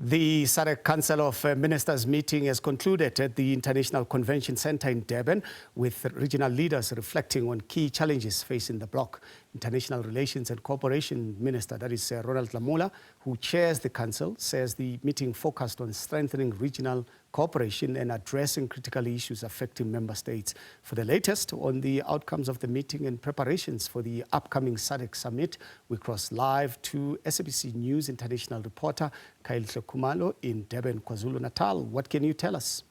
The SADC Council of Ministers meeting has concluded at the International Convention Centre in Durban, with regional leaders reflecting on key challenges facing the bloc. International Relations and Cooperation Minister, that is Ronald Lamola, who chairs the council, says the meeting focused on strengthening regional cooperation and addressing critical issues affecting member states. For the latest on the outcomes of the meeting and preparations for the upcoming SADC Summit, we cross live to SABC News international reporter Khayelihle Khumalo in Durban, KwaZulu-Natal. What can you tell us?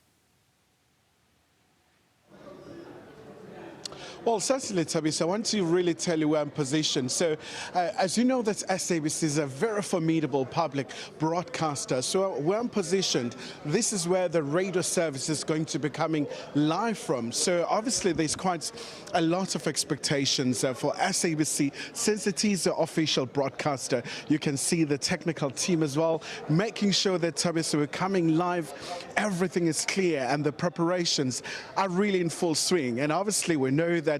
Well, certainly, Tabisa, I want to really tell you where I'm positioned. So, as you know, that SABC is a very formidable public broadcaster. So where I'm positioned, this is where the radio service is going to be coming live from. So obviously, there's quite a lot of expectations for SABC, since it is the official broadcaster. You can see the technical team as well, making sure that, Tabisa, we're coming live, everything is clear, and the preparations are really in full swing. And obviously, we know that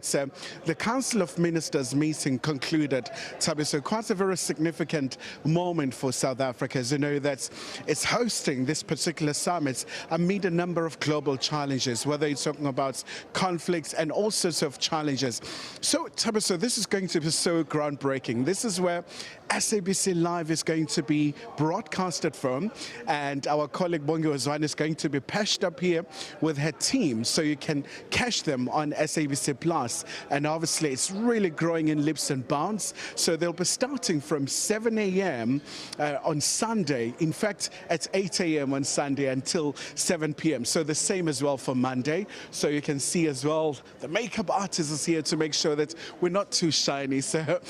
the Council of Ministers meeting concluded, Tabiso, quite a very significant moment for South Africa. As you know, that it's hosting this particular summit amid a number of global challenges, whether it's talking about conflicts and all sorts of challenges. So, Tabiso, this is going to be so groundbreaking. This is where SABC Live is going to be broadcasted from, and our colleague Bongi Ozwane is going to be patched up here with her team, so you can catch them on SABC Plus. And obviously, it's really growing in leaps and bounds. So they'll be starting from 7 a.m. On Sunday. In fact, at 8 a.m. on Sunday until 7 p.m. So the same as well for Monday. So you can see as well, the makeup artist is here to make sure that we're not too shiny. So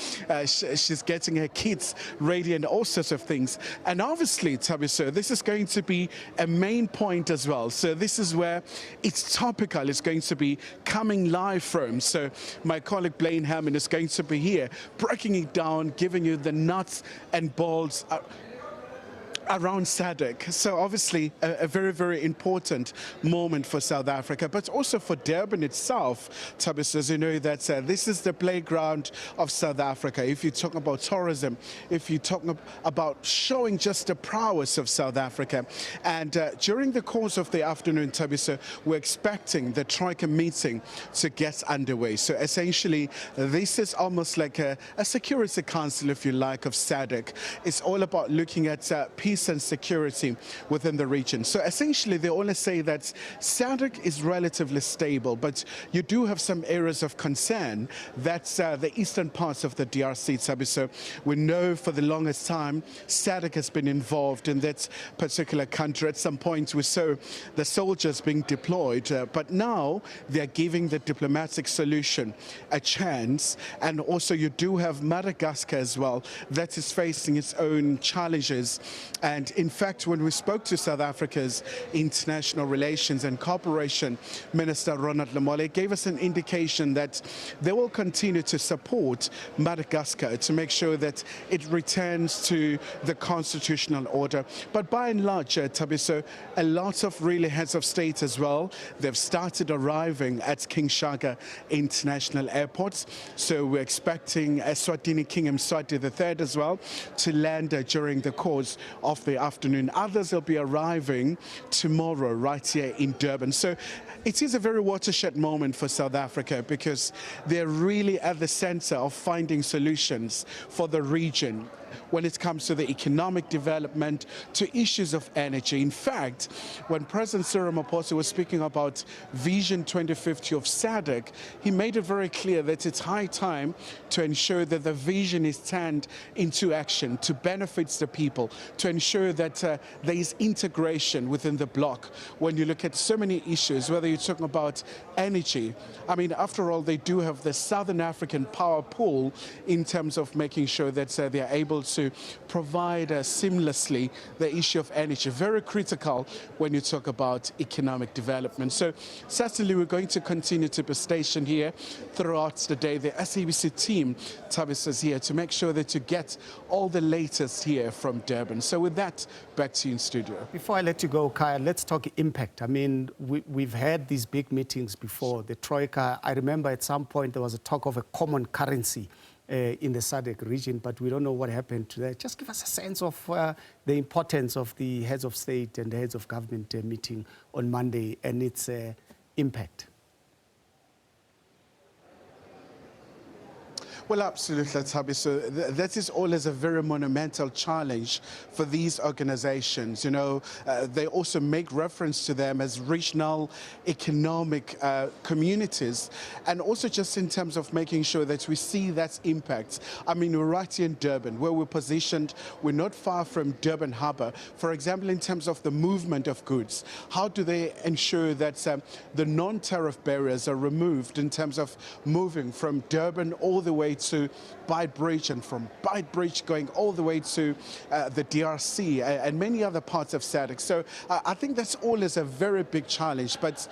she's getting her kids ready and all sorts of things. And obviously, Tabiso, this is going to be a main point as well. So this is where it's topical. It's going to be coming live from. So my colleague Blaine Hammond is going to be here, breaking it down, giving you the nuts and bolts around SADC. So obviously a very, very important moment for South Africa, but also for Durban itself, Tabis, as you know, that this is the playground of South Africa. If you talk about tourism, if you talk about showing just the prowess of South Africa. And during the course of the afternoon, Tabis, we're expecting the Troika meeting to get underway. So essentially, this is almost like a security council, if you like, of SADC. It's all about looking at peace and security within the region. So essentially, they only say that SADC is relatively stable, but you do have some areas of concern. That's the eastern parts of the DRC, Tabiso. We know for the longest time, SADC has been involved in that particular country. At some point, we saw the soldiers being deployed, but now they're giving the diplomatic solution a chance. And also, you do have Madagascar as well, that is facing its own challenges. And in fact, when we spoke to South Africa's International Relations and Cooperation Minister, Ronald Lamola, gave us an indication that they will continue to support Madagascar to make sure that it returns to the constitutional order. But by and large, Tabiso, a lot of really heads of state as well, they've started arriving at King Shaka International Airport. So we're expecting Eswatini King Mswati III as well to land during the course of the afternoon. Others will be arriving tomorrow right here in Durban. So it is a very watershed moment for South Africa, because they're really at the center of finding solutions for the region when it comes to the economic development, to issues of energy. In fact, when President Cyril Ramaphosa was speaking about Vision 2050 of SADC, he made it very clear that it's high time to ensure that the vision is turned into action to benefit the people, to ensure that there is integration within the bloc. When you look at so many issues, whether you're talking about energy, I mean, after all, they do have the Southern African power pool in terms of making sure that they are able to provide seamlessly the issue of energy, very critical when you talk about economic development. So certainly we're going to continue to be stationed here throughout the day. The SABC team, Tabis, is here to make sure that you get all the latest here from Durban. So with that, back to you in studio. Before I let you go, Kaya, let's talk impact. I mean, we've had these big meetings before, the Troika. I remember at some point there was a talk of a common currency in the SADC region, but we don't know what happened to that. Just give us a sense of the importance of the heads of state and the heads of government meeting on Monday and its impact. Well, absolutely, Tabi. So that is always a very monumental challenge for these organizations. You know, they also make reference to them as regional economic communities, and also just in terms of making sure that we see that impact. I mean, we're right here in Durban, where we're positioned. We're not far from Durban Harbour. For example, in terms of the movement of goods, how do they ensure that the non-tariff barriers are removed in terms of moving from Durban all the way to Beitbridge, and from Beitbridge going all the way to the DRC and many other parts of SADC. So I think that's always a very big challenge, but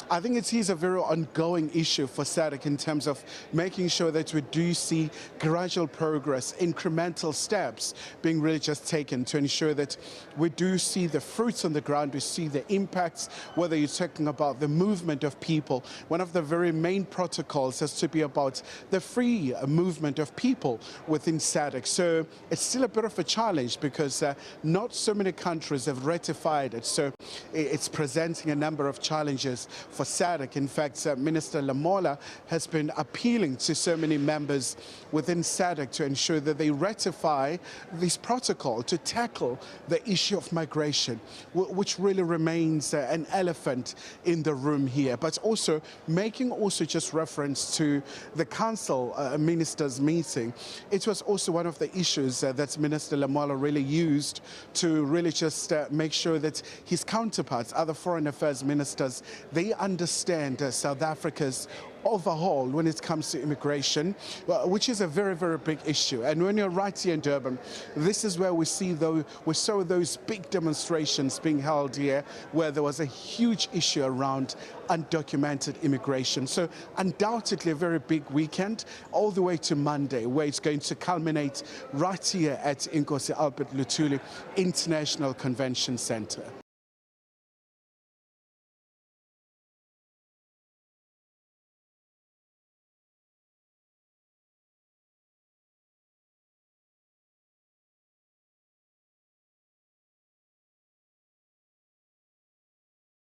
I think it is a very ongoing issue for SADC in terms of making sure that we do see gradual progress, incremental steps being really just taken to ensure that we do see the fruits on the ground, we see the impacts, whether you're talking about the movement of people. One of the very main protocols has to be about the free movement of people within SADC. So it's still a bit of a challenge because not so many countries have ratified it. So it's presenting a number of challenges for SADC. In fact, Minister Lamola has been appealing to so many members within SADC to ensure that they ratify this protocol to tackle the issue of migration, which really remains an elephant in the room here, but also making just reference to the Council Ministers meeting. It was also one of the issues that Minister Lamola really used to really just make sure that his counterparts, other foreign affairs ministers, they understand South Africa's overhaul when it comes to immigration, which is a very, very big issue. And when you're right here in Durban, this is where we saw those big demonstrations being held here, where there was a huge issue around undocumented immigration. So undoubtedly a very big weekend, all the way to Monday, where it's going to culminate right here at Inkosi Albert Luthuli International Convention Center.